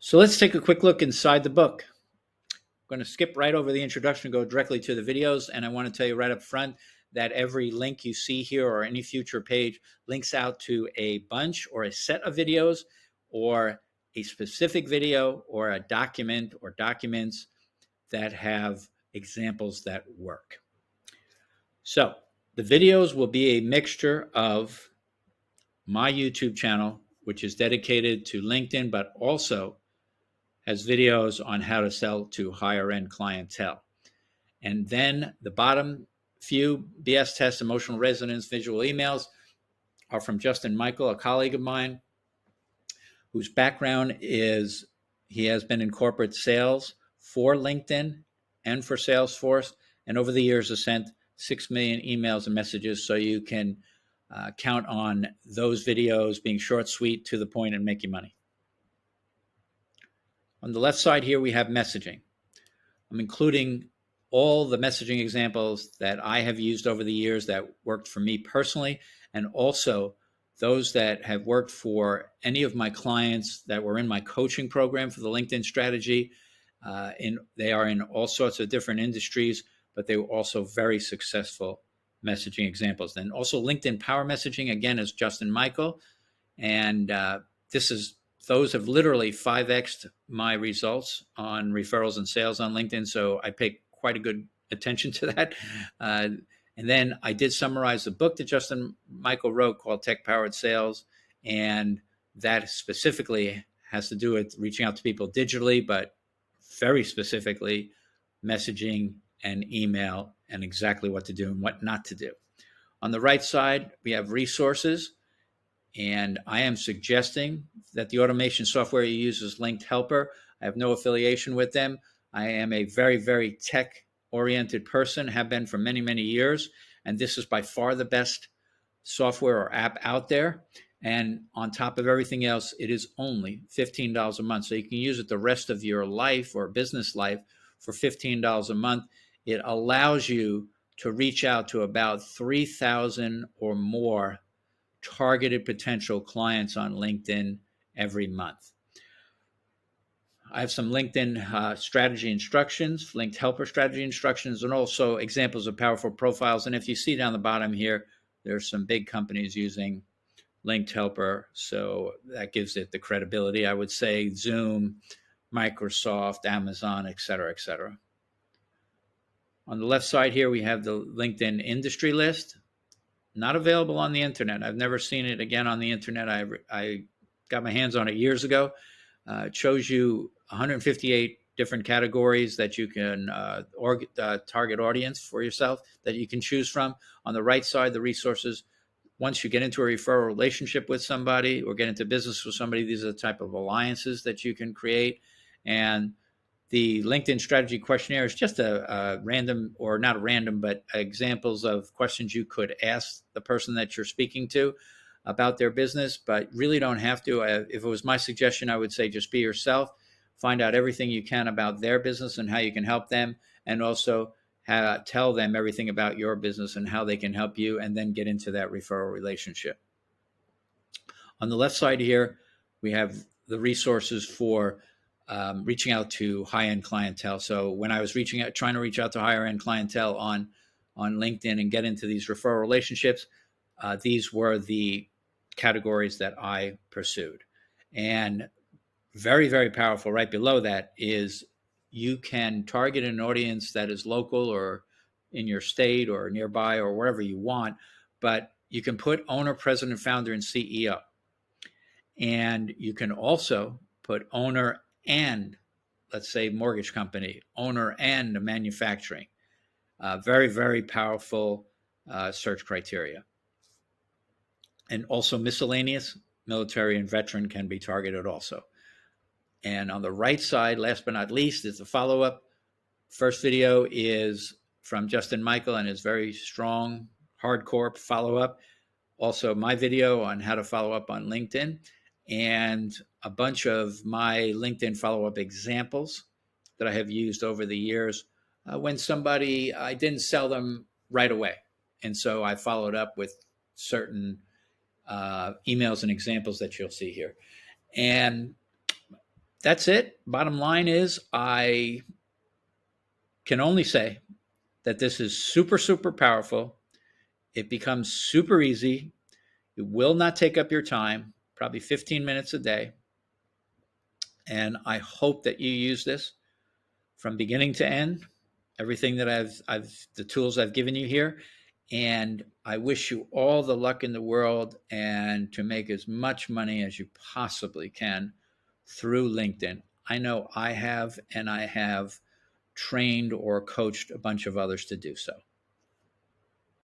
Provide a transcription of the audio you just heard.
So let's take a quick look inside the book. I'm going to skip right over the introduction and go directly to the videos. And I want to tell you right up front that every link you see here or any future page links out to a bunch or a set of videos or a specific video or a document or documents that have examples that work. So the videos will be a mixture of my YouTube channel, which is dedicated to LinkedIn, but also has videos on how to sell to higher end clientele. And then the bottom few BS tests, emotional resonance, visual emails are from Justin Michael, a colleague of mine, whose background is he has been in corporate sales for LinkedIn and for Salesforce, and over the years has sent 6 million emails and messages. So you can count on those videos being short, sweet, to the point, and make you money. On the left side here, we have messaging. I'm including all the messaging examples that I have used over the years that worked for me personally, and also those that have worked for any of my clients that were in my coaching program for the LinkedIn strategy. They are in all sorts of different industries, but they were also very successful messaging examples. Then also LinkedIn Power Messaging, again, is Justin Michael. And those have literally 5x'd my results on referrals and sales on LinkedIn. So I pay quite a good attention to that. And then I did summarize the book that Justin Michael wrote called Tech Powered Sales. And that specifically has to do with reaching out to people digitally, but very specifically messaging and email and exactly what to do and what not to do. On the right side, we have resources. And I am suggesting that the automation software you use is Linked Helper. I have no affiliation with them. I am a very, very tech-oriented person, have been for many, many years. And this is by far the best software or app out there. And on top of everything else, it is only $15 a month. So you can use it the rest of your life or business life for $15 a month. It allows you to reach out to about 3,000 or more targeted potential clients on LinkedIn every month. I have some LinkedIn strategy instructions, Linked Helper strategy instructions, and also examples of powerful profiles. And if you see down the bottom here, there's some big companies using Linked Helper. So that gives it the credibility. I would say Zoom, Microsoft, Amazon, et cetera, et cetera. On the left side here, we have the LinkedIn industry list. Not available on the internet. I've never seen it again on the internet. I got my hands on it years ago. It shows you 158 different categories that you can target audience for yourself that you can choose from. On the right side, the resources. Once you get into a referral relationship with somebody or get into business with somebody, these are the type of alliances that you can create. And the LinkedIn strategy questionnaire is just a random, or not random, but examples of questions you could ask the person that you're speaking to about their business, but really don't have to. If it was my suggestion, I would say just be yourself, find out everything you can about their business and how you can help them, and also tell them everything about your business and how they can help you, and then get into that referral relationship. On the left side here, we have the resources for reaching out to high-end clientele. So when I was trying to reach out to higher-end clientele on LinkedIn and get into these referral relationships, these were the categories that I pursued. And very, very powerful right below that is you can target an audience that is local or in your state or nearby or wherever you want, but you can put owner, president, founder, and CEO. And you can also put owner and, let's say, mortgage company, owner and manufacturing. Very, very powerful search criteria. And also miscellaneous, military and veteran can be targeted also. And on the right side, last but not least, is the follow-up. First video is from Justin Michael and his very strong, hardcore follow-up. Also my video on how to follow up on LinkedIn, and a bunch of my LinkedIn follow-up examples that I have used over the years when I didn't sell them right away. And so I followed up with certain emails and examples that you'll see here. And that's it. Bottom line is, I can only say that this is super, super powerful. It becomes super easy. It will not take up your time, probably 15 minutes a day. And I hope that you use this from beginning to end, everything that the tools I've given you here. And I wish you all the luck in the world and to make as much money as you possibly can through LinkedIn. I know I have, and I have trained or coached a bunch of others to do so.